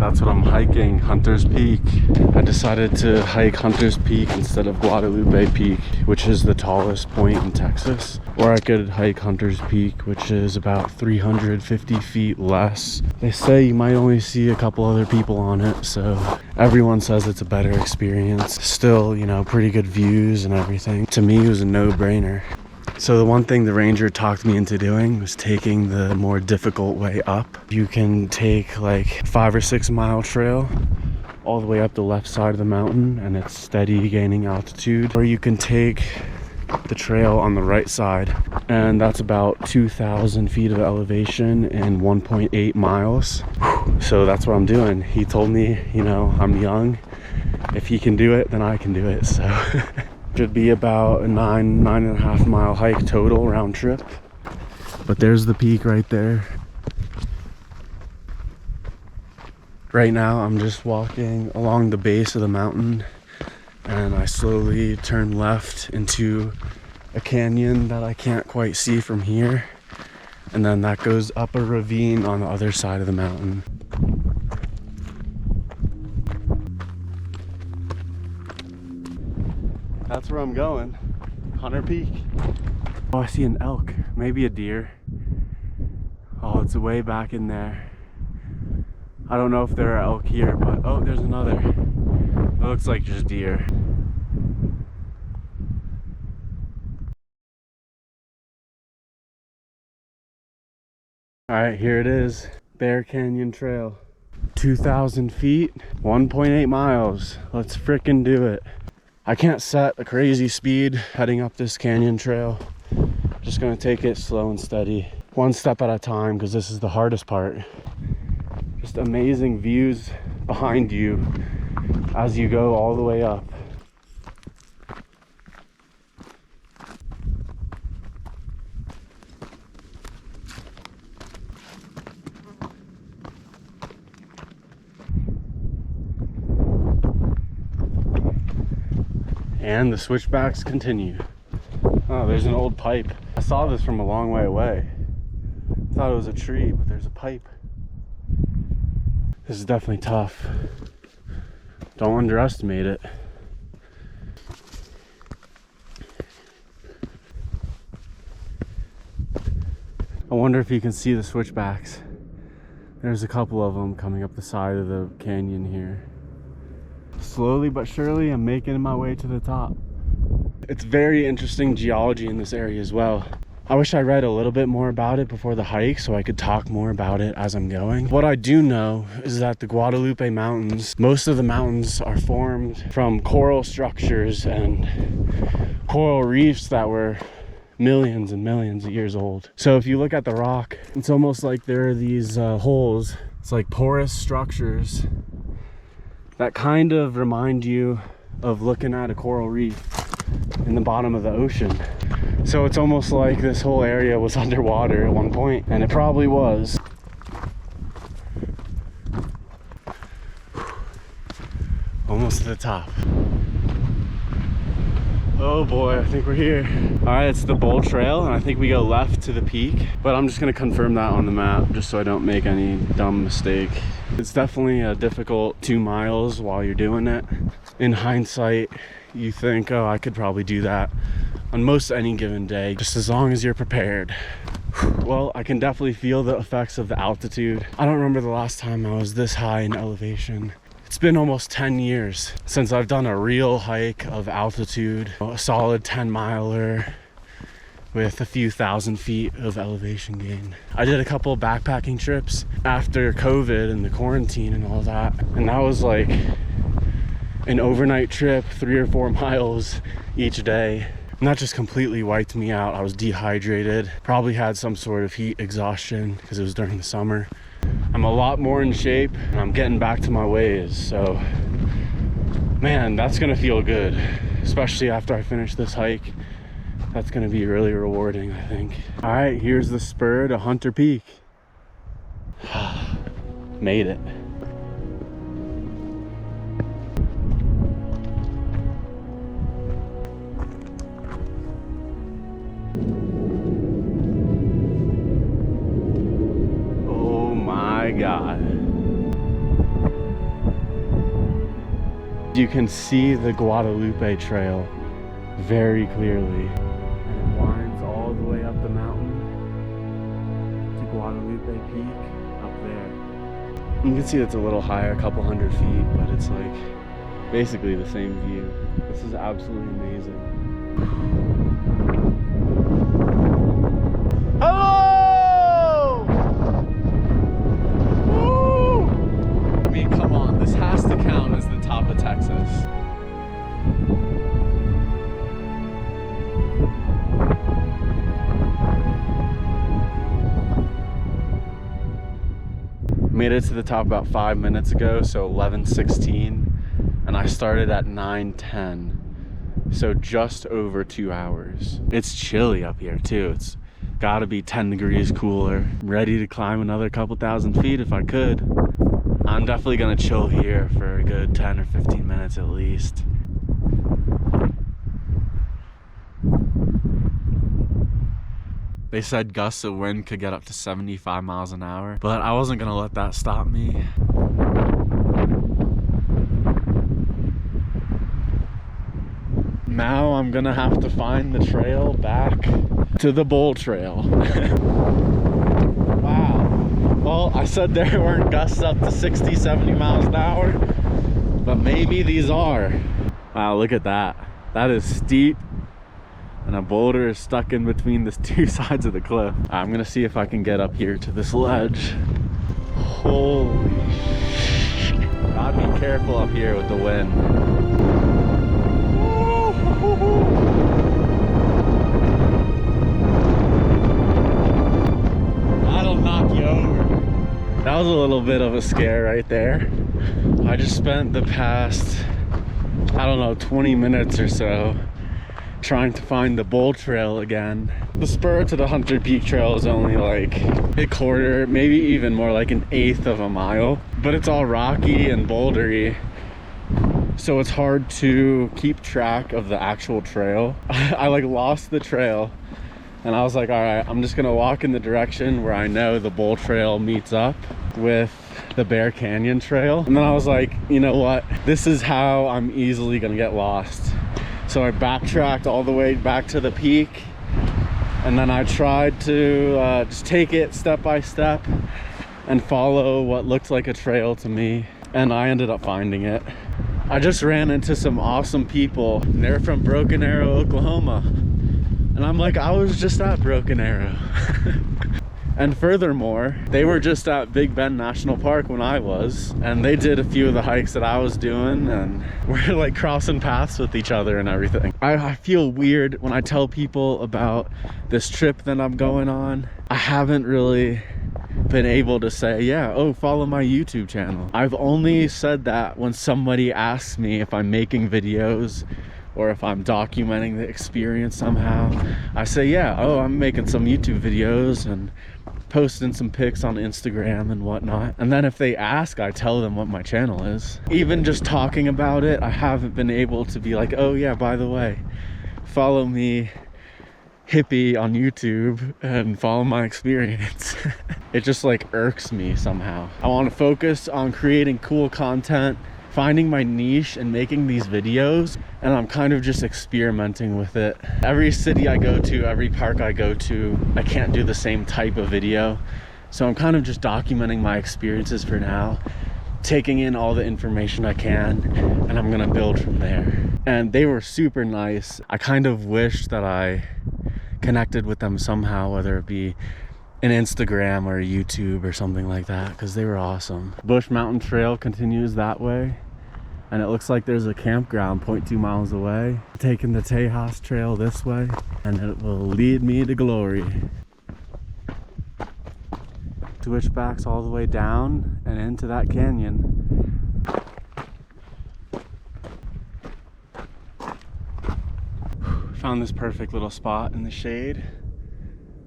That's what I'm hiking, Hunter's Peak. I decided to hike Hunter's Peak instead of Guadalupe Peak, which is the tallest point in Texas. Or I could hike Hunter's Peak, which is about 350 feet less. They say you might only see a couple other people on it, so everyone says it's a better experience. Still, you know, pretty good views and everything. To me, it was a no-brainer. So the one thing the ranger talked me into doing was taking the more difficult way up. You can take like 5 or 6 mile trail all the way up the left side of the mountain and it's steady gaining altitude. Or you can take the trail on the right side and that's about 2,000 feet of elevation in 1.8 miles. So that's what I'm doing. He told me, you know, I'm young. If he can do it, then I can do it. So should be about a 9.5 mile hike total round trip. But there's the peak right there. Right now I'm just walking along the base of the mountain and I slowly turn left into a canyon that I can't quite see from here, and then that goes up a ravine on the other side of the mountain. That's where I'm going, Hunter Peak. Oh, I see an elk, maybe a deer. Oh, it's way back in there. I don't know if there are elk here, but oh, there's another. It looks like just deer. All right, here it is, Bear Canyon Trail. 2,000 feet, 1.8 miles. Let's frickin' do it. I can't set a crazy speed heading up this canyon trail. Just gonna take it slow and steady, one step at a time, because this is the hardest part. Just amazing views behind you as you go all the way up. And the switchbacks continue. Oh, there's an old pipe. I saw this from a long way away. I thought it was a tree, but there's a pipe. This is definitely tough. Don't underestimate it. I wonder if you can see the switchbacks. There's a couple of them coming up the side of the canyon here. Slowly but surely, I'm making my way to the top. It's very interesting geology in this area as well. I wish I read a little bit more about it before the hike so I could talk more about it as I'm going. What I do know is that the Guadalupe Mountains, most of the mountains are formed from coral structures and coral reefs that were millions and millions of years old. So if you look at the rock, it's almost like there are these holes. It's like porous structures that kind of remind you of looking at a coral reef in the bottom of the ocean. So it's almost like this whole area was underwater at one point, and it probably was. Almost to the top. Oh boy, I think we're here. All right, it's the Bull Trail, and I think we go left to the peak, but I'm just gonna confirm that on the map just so I don't make any dumb mistake. It's definitely a difficult 2 miles while you're doing it. In hindsight, you think, oh, I could probably do that on most any given day, just as long as you're prepared. Well, I can definitely feel the effects of the altitude. I don't remember the last time I was this high in elevation. It's been almost 10 years since I've done a real hike of altitude, a solid 10-miler with a few thousand feet of elevation gain. I did a couple of backpacking trips after COVID and the quarantine and all that, and that was like an overnight trip, 3 or 4 miles each day. And that just completely wiped me out. I was dehydrated, probably had some sort of heat exhaustion because it was during the summer. I'm a lot more in shape and I'm getting back to my ways, so man, that's gonna feel good, especially after I finish this hike. That's gonna be really rewarding, I think. All right, here's the spur to Hunter Peak. Made it. God. you can see the Guadalupe trail very clearly. And it winds all the way up the mountain to Guadalupe Peak up there. You can see it's a little higher, a couple hundred feet, but it's like basically the same view. This is absolutely amazing. Hello! Woo! I mean, come on, this has to count as the top of Texas. Made it to the top about 5 minutes ago, so 11:16, and I started at 9:10, so just over 2 hours. It's chilly up here too. It's gotta be 10 degrees cooler. I'm ready to climb another couple thousand feet if I could. I'm definitely gonna chill here for a good 10 or 15 minutes at least. They said gusts of wind could get up to 75 miles an hour, but I wasn't gonna let that stop me. Now I'm gonna have to find the trail back to the Bull Trail. Wow. Well, I said there weren't gusts up to 60, 70 miles an hour, but maybe these are. Wow, look at that. That is steep. And a boulder is stuck in between the two sides of the cliff. I'm gonna see if I can get up here to this ledge. Holy shit. Gotta be careful up here with the wind. That'll knock you over. That was a little bit of a scare right there. I just spent the past, I don't know, 20 minutes or so trying to find the Bull Trail again. The spur to the Hunter Peak Trail is only like a quarter, maybe even more, like an eighth of a mile, but it's all rocky and bouldery, so it's hard to keep track of the actual trail. I like lost the trail and I was like, all right, I'm just gonna walk in the direction where I know the Bull Trail meets up with the Bear Canyon Trail. And then I was like, you know what, this is how I'm easily gonna get lost. So I backtracked all the way back to the peak, and then I tried to just take it step by step and follow what looked like a trail to me, and I ended up finding it. I just ran into some awesome people. They're from Broken Arrow, Oklahoma, and I'm like, I was just at Broken Arrow. And furthermore, they were just at Big Bend National Park when I was, and they did a few of the hikes that I was doing, and we're like crossing paths with each other and everything. I feel weird when I tell people about this trip that I'm going on. I haven't really been able to say, yeah, oh, follow my YouTube channel. I've only said that when somebody asks me if I'm making videos or if I'm documenting the experience somehow. I say, yeah, oh, I'm making some YouTube videos and posting some pics on Instagram and whatnot. And then if they ask, I tell them what my channel is. Even just talking about it, I haven't been able to be like, oh yeah, by the way, follow me, hippie, on YouTube and follow my experience. It just like irks me somehow. I want to focus on creating cool content, finding my niche and making these videos, and I'm kind of just experimenting with it. Every city I go to, every park I go to, I can't do the same type of video, so I'm kind of just documenting my experiences for now, taking in all the information I can, and I'm gonna build from there. And they were super nice. I kind of wish that I connected with them somehow, whether it be an Instagram or a YouTube or something like that, because they were awesome. Bush Mountain Trail continues that way, and it looks like there's a campground 0.2 miles away. Taking the Tejas Trail this way, and it will lead me to glory. Switchbacks all the way down and into that canyon. Found this perfect little spot in the shade.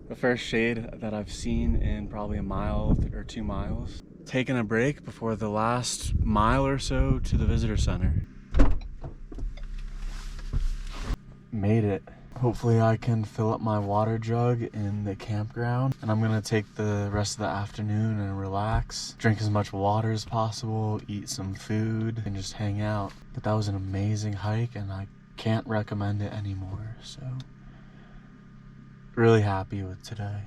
The first shade that I've seen in probably a mile or 2 miles. Taking a break before the last mile or so to the visitor center. Made it. Hopefully I can fill up my water jug in the campground, and I'm gonna take the rest of the afternoon and relax, drink as much water as possible, eat some food, and just hang out. But that was an amazing hike, and I can't recommend it anymore, so really happy with today.